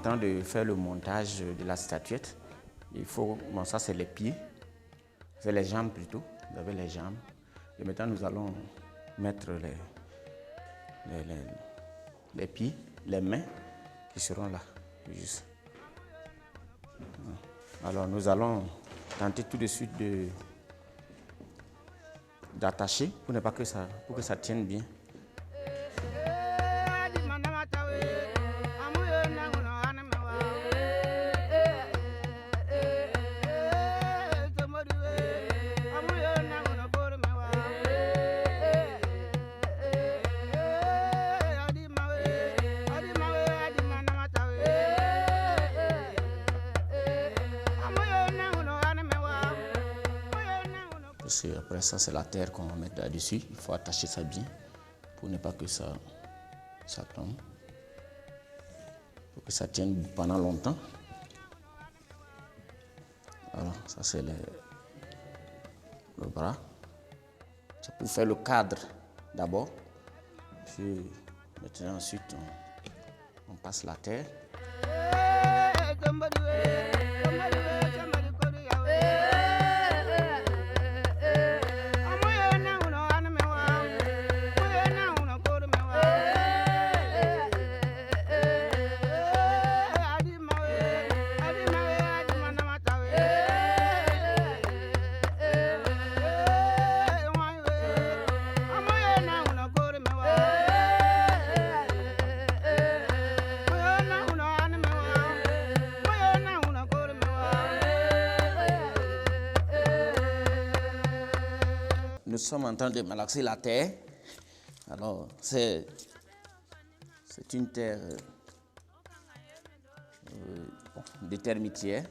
train de faire le montage de la statuette. Il faut, bon, ça c'est les pieds, c'est les jambes plutôt, vous avez les jambes. Et maintenant nous allons mettre les pieds, les mains qui seront là, juste. Alors nous allons tenter tout de suite d'attacher pour ne pas que ça tienne bien. Après ça, c'est la terre qu'on va mettre là-dessus. Il faut attacher ça bien pour ne pas que ça tombe. Pour que ça tienne pendant longtemps. Alors, ça c'est le bras. C'est pour faire le cadre d'abord. Puis maintenant, ensuite, on passe la terre. Nous sommes en train de malaxer la terre. Alors, c'est une terre de termitière.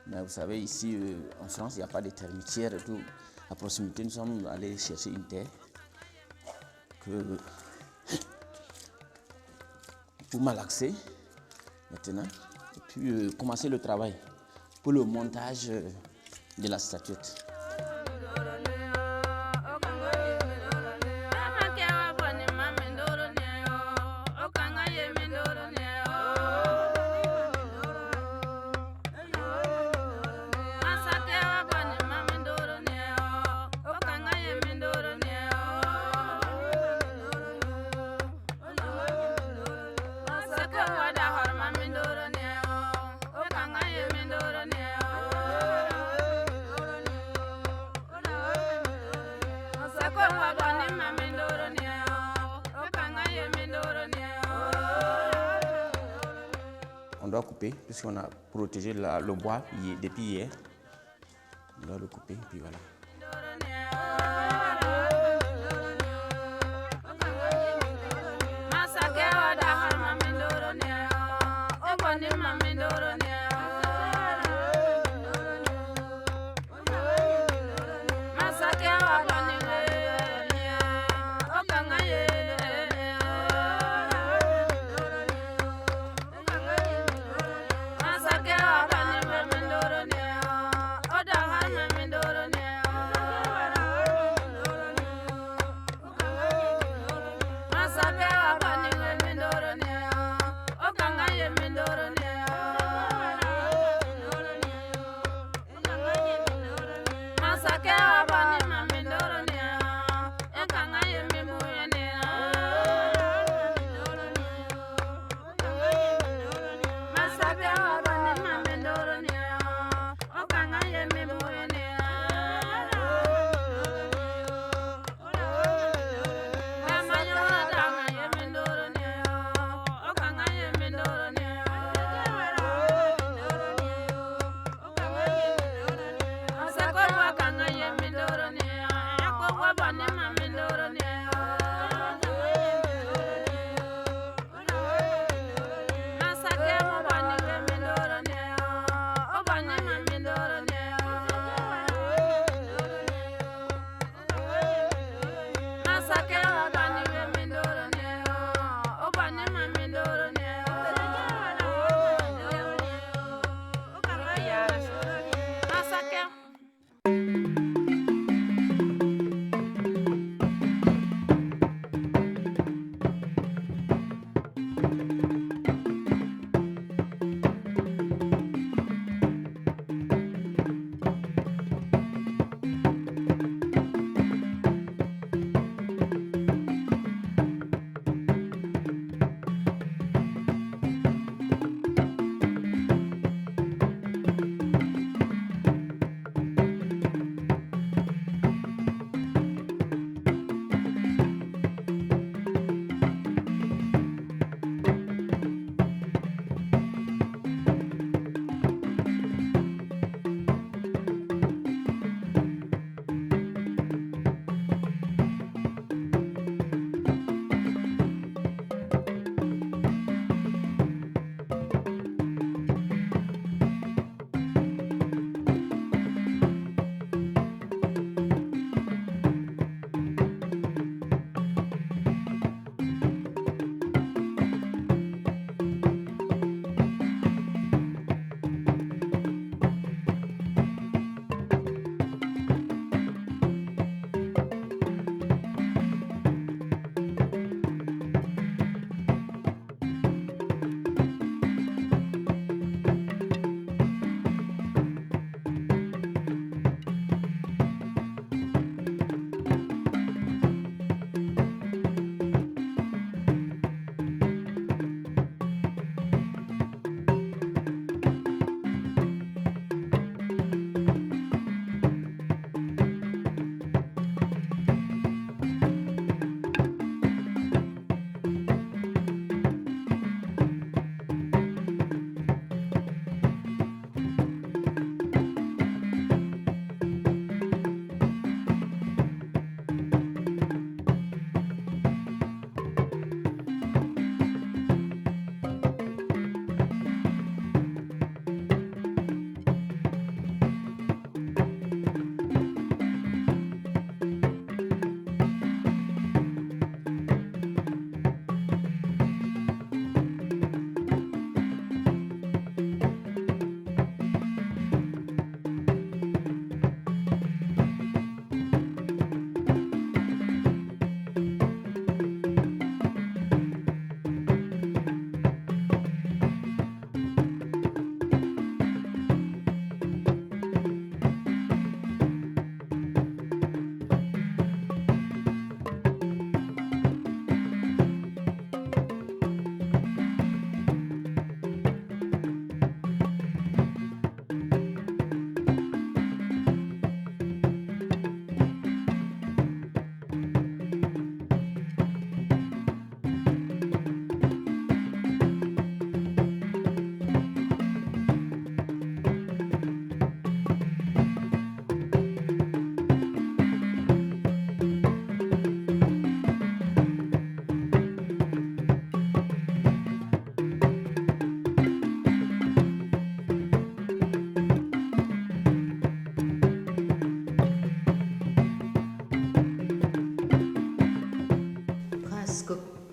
Mais vous savez, ici en France, il n'y a pas de termitière et tout. À proximité, nous sommes allés chercher une terre pour malaxer maintenant. Et puis commencer le travail pour le montage de la statuette. On doit couper, puisqu'on a protégé le bois depuis hier. On doit le couper, puis voilà.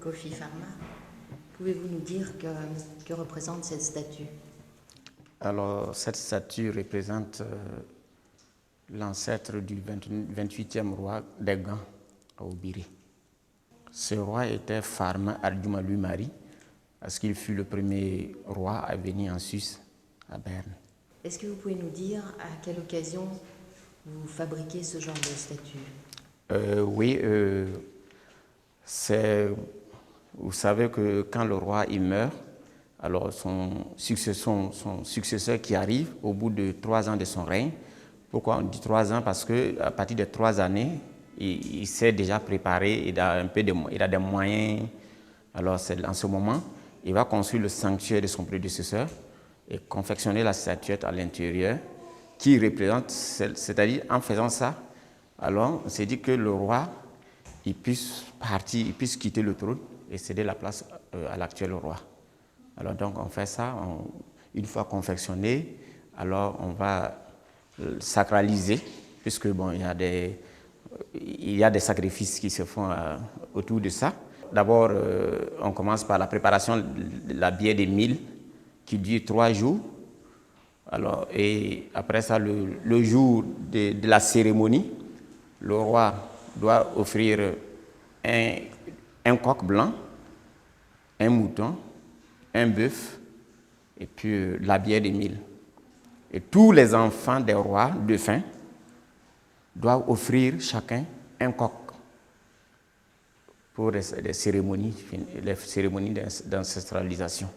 Kofi Pharma. Pouvez-vous nous dire que représente cette statue? Alors, cette statue représente l'ancêtre du 28e roi des Gants, à Obiri. Ce roi était Pharma Ardjoumalou Mari, parce qu'il fut le premier roi à venir en Suisse, à Berne. Est-ce que vous pouvez nous dire à quelle occasion vous fabriquez ce genre de statue? Oui, vous savez que quand le roi il meurt, alors son successeur qui arrive au bout de 3 ans de son règne. Pourquoi on dit 3 ans? Parce qu'à partir de 3 années, il s'est déjà préparé, il a des moyens. Alors c'est en ce moment, il va construire le sanctuaire de son prédécesseur et confectionner la statuette à l'intérieur qui représente, c'est-à-dire en faisant ça, alors on s'est dit que le roi il puisse partir, il puisse quitter le trône et céder la place à l'actuel roi. Alors donc on fait ça, une fois confectionné, alors on va sacraliser, puisque bon, il y a des sacrifices qui se font autour de ça. D'abord, on commence par la préparation de la bière des mille, qui dure 3 jours. Alors, et après ça, le jour de la cérémonie, le roi doit offrir un coq blanc, un mouton, un bœuf et puis la bière des mille. Et tous les enfants des rois défunts doivent offrir chacun un coq pour les cérémonies d'ancestralisation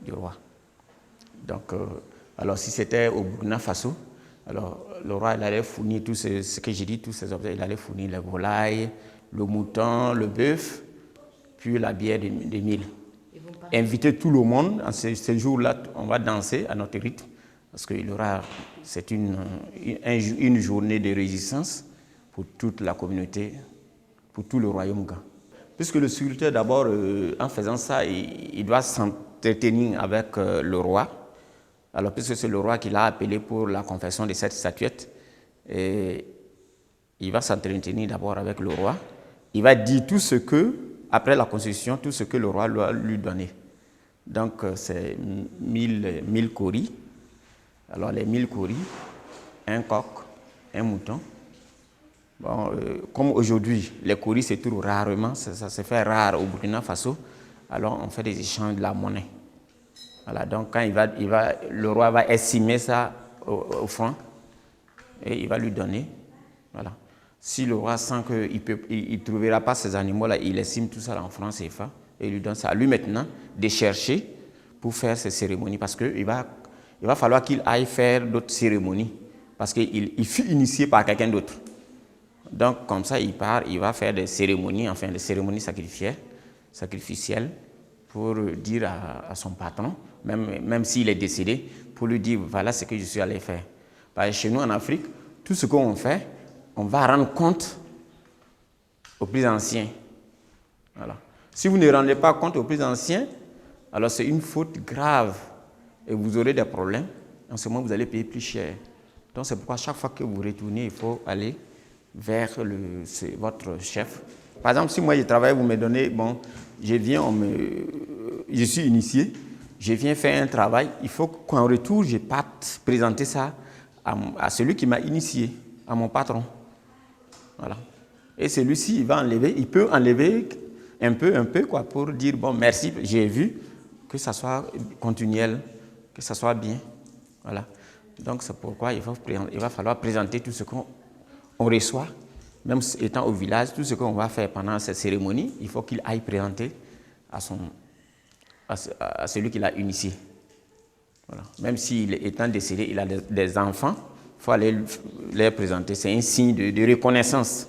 du roi. Donc, alors si c'était au Burkina Faso, alors le roi il allait fournir tout ce que j'ai dit, tous ces objets, il allait fournir les volailles, le mouton, le bœuf, puis la bière des mille. Inviter tout le monde, en ces jours-là, on va danser à notre rythme, parce que c'est une journée de résistance pour toute la communauté, pour tout le royaume Gant. Puisque le sculpteur, d'abord, en faisant ça, il doit s'entretenir avec le roi. Alors, puisque c'est le roi qui l'a appelé pour la confection de cette statuette, et il va s'entretenir d'abord avec le roi. Il va dire tout ce que, après la construction, tout ce que le roi doit lui donner. Donc, c'est 1000 cauris. Alors, les 1000 cauris, un coq, un mouton. Bon, comme aujourd'hui, les cauris se trouvent rarement, ça se fait rare au Burkina Faso, alors on fait des échanges de la monnaie. Voilà, donc quand le roi va estimer ça au franc et il va lui donner. Voilà. Si le roi sent qu'il ne trouvera pas ces animaux-là, il estime tout ça en francs CFA et il lui donne ça. À lui maintenant de chercher pour faire ces cérémonies parce qu'il va falloir qu'il aille faire d'autres cérémonies parce qu'il fut initié par quelqu'un d'autre. Donc comme ça, il part, il va faire des cérémonies, enfin des cérémonies sacrificielles pour dire à son patron, même s'il est décédé, pour lui dire voilà ce que je suis allé faire. Parce que chez nous en Afrique, tout ce qu'on fait, on va rendre compte aux plus anciens. Voilà. Si vous ne rendez pas compte aux plus anciens, alors c'est une faute grave et vous aurez des problèmes. En ce moment, vous allez payer plus cher. Donc c'est pourquoi chaque fois que vous retournez, il faut aller vers votre chef. Par exemple, si moi je travaille, vous me donnez, bon, je suis initié, je viens faire un travail, il faut qu'en retour, je parte présenter ça à celui qui m'a initié, à mon patron. Voilà. Et celui-ci, il peut enlever un peu, quoi, pour dire, bon, merci, j'ai vu, que ça soit continuel, que ça soit bien. Voilà. Donc, c'est pourquoi il va falloir présenter tout ce qu'on reçoit, même étant au village, tout ce qu'on va faire pendant cette cérémonie, il faut qu'il aille présenter à celui qui l'a initié. Voilà. Même s'il étant décédé, il a des enfants, il faut aller les présenter. C'est un signe de reconnaissance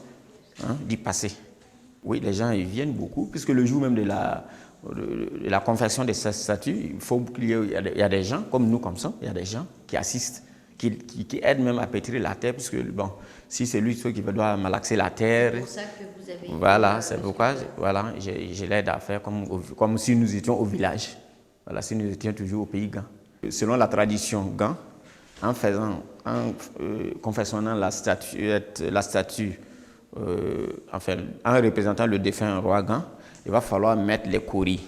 du passé. Oui, les gens ils viennent beaucoup, puisque le jour même de la confection de cette statue, il faut qu'il y a des gens, comme nous, comme ça, il y a des gens qui assistent, qui aident même à pétrir la terre, puisque bon, si c'est lui qui doit malaxer la terre. C'est pour ça que vous avez... Voilà, c'est pourquoi je l'aide à faire comme si nous étions au village. Voilà, si nous étions toujours au pays Gant. Selon la tradition Gant, en confectionnant la statue, enfin, en représentant le défunt roi Gant, il va falloir mettre les kauris.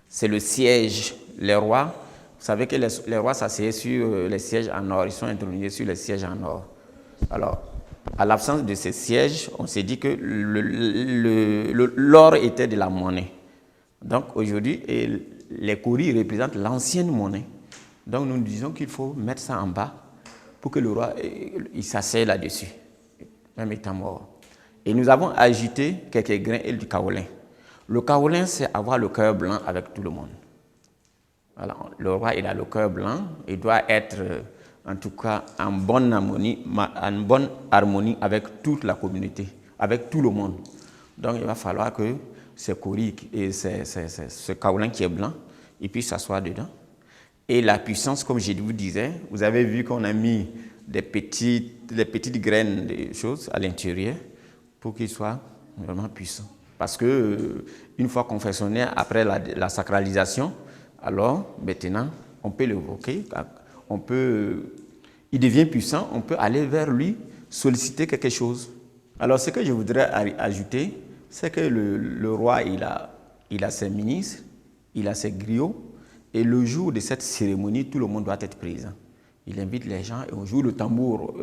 C'est le siège. Les rois, vous savez que les rois s'asseyaient sur les sièges en or, ils sont intronisés sur les sièges en or. Alors, à l'absence de ces sièges, on s'est dit que l'or était de la monnaie. Donc aujourd'hui, les kauris représentent l'ancienne monnaie. Donc nous disons qu'il faut mettre ça en bas pour que le roi il s'asseye là-dessus, même étant mort. Et nous avons ajouté quelques grains et du kaolin. Le kaolin, c'est avoir le cœur blanc avec tout le monde. Voilà, le roi, il a le cœur blanc, il doit être en tout cas en bonne harmonie avec toute la communauté, avec tout le monde. Donc il va falloir que ce kauris et ce kaolin qui est blanc, il puisse s'asseoir dedans. Et la puissance, comme je vous disais, vous avez vu qu'on a mis des petites graines de choses à l'intérieur pour qu'il soit vraiment puissant. Parce que une fois confectionné après la sacralisation, alors maintenant on peut l'évoquer, il devient puissant, on peut aller vers lui, solliciter quelque chose. Alors ce que je voudrais ajouter, c'est que le roi il a ses ministres, il a ses griots, et le jour de cette cérémonie, tout le monde doit être présent. Il invite les gens et on joue le tambour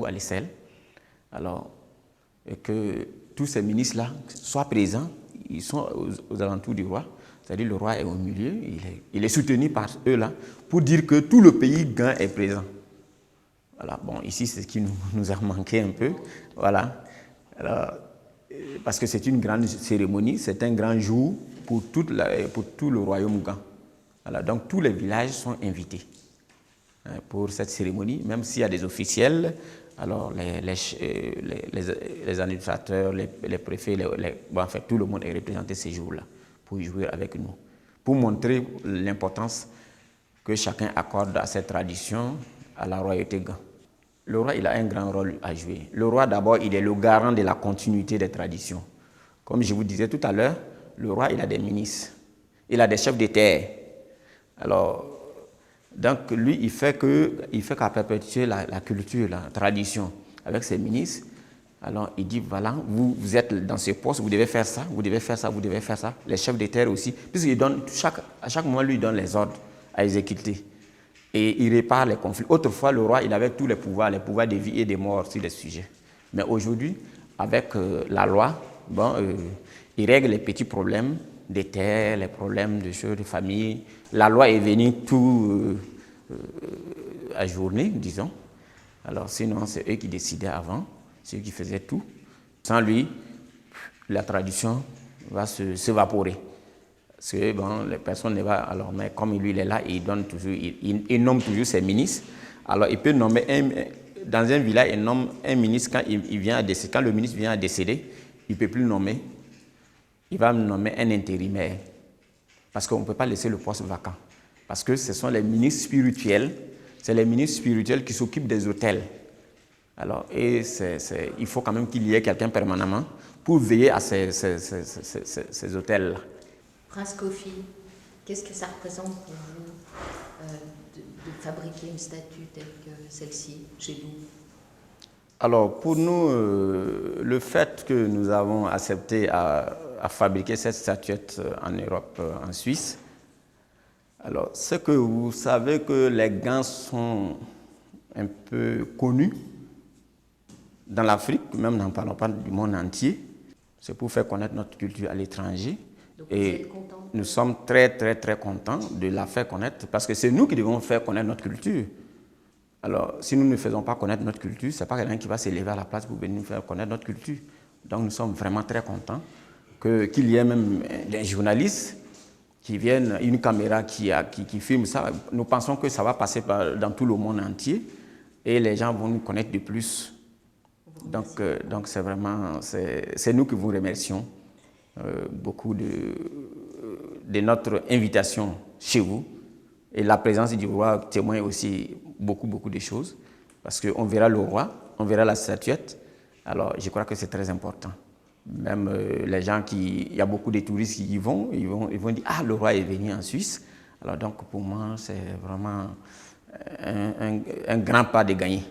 à l'aisselle. Alors, et que tous ces ministres-là soient présents, ils sont aux alentours du roi, c'est-à-dire le roi est au milieu, il est soutenu par eux-là, pour dire que tout le pays gain est présent. Voilà, bon, ici c'est ce qui nous a manqué un peu, voilà. Alors, parce que c'est une grande cérémonie, c'est un grand jour pour tout le royaume Gan. Voilà, donc tous les villages sont invités pour cette cérémonie, même s'il y a des officiels, alors les administrateurs, les préfets, enfin, tout le monde est représenté ces jours-là pour jouer avec nous, pour montrer l'importance que chacun accorde à cette tradition, à la royauté Gan. Le roi, il a un grand rôle à jouer. Le roi, d'abord, il est le garant de la continuité des traditions. Comme je vous disais tout à l'heure, le roi, il a des ministres, il a des chefs de terre. Alors, donc lui, il fait qu'à perpétuer la culture, la tradition avec ses ministres. Alors, il dit, voilà, vous êtes dans ce poste, vous devez faire ça, vous devez faire ça, vous devez faire ça. Les chefs de terre aussi, puisqu'il donne, à chaque moment, lui, il donne les ordres à exécuter. Et il répare les conflits. Autrefois, le roi, il avait tous les pouvoirs de vie et de mort sur les sujets. Mais aujourd'hui, avec la loi, bon, il règle les petits problèmes des terres, les problèmes de choses de famille. La loi est venue tout ajourner, disons. Alors sinon, c'est eux qui décidaient avant, c'est eux qui faisaient tout. Sans lui, la tradition va s'évaporer. Parce que bon, les personnes ne vont alors, mais comme lui il est là, il donne toujours, il nomme toujours ses ministres. Alors il peut nommer dans un village, il nomme un ministre quand il vient à décéder. Quand le ministre vient à décéder, il ne peut plus nommer. Il va nommer un intérimaire. Parce qu'on ne peut pas laisser le poste vacant. Parce que ce sont les ministres spirituels, c'est les ministres spirituels qui s'occupent des hôtels. Alors, et il faut quand même qu'il y ait quelqu'un permanemment pour veiller à ces hôtels-là. Prince Kofi, qu'est-ce que ça représente pour vous de fabriquer une statue telle que celle-ci chez vous? Alors, pour nous, le fait que nous avons accepté à fabriquer cette statuette en Europe, en Suisse, alors, c'est que vous savez que les Gans sont un peu connus dans l'Afrique, même n'en parlons pas du monde entier. C'est pour faire connaître notre culture à l'étranger. Donc, et nous sommes très, très, très contents de la faire connaître parce que c'est nous qui devons faire connaître notre culture. Alors, si nous ne faisons pas connaître notre culture, ce n'est pas quelqu'un qui va s'élever à la place pour venir nous faire connaître notre culture. Donc, nous sommes vraiment très contents qu'il y ait même des journalistes qui viennent, une caméra qui filme ça. Nous pensons que ça va passer dans tout le monde entier et les gens vont nous connaître de plus. Donc c'est vraiment, c'est nous qui vous remercions beaucoup de notre invitation chez vous. Et la présence du roi témoigne aussi beaucoup de choses. Parce qu'on verra le roi, on verra la statuette. Alors je crois que c'est très important. Même les gens il y a beaucoup de touristes qui y vont, ils vont dire « Ah, le roi est venu en Suisse ». Alors donc pour moi, c'est vraiment un grand pas de gagner.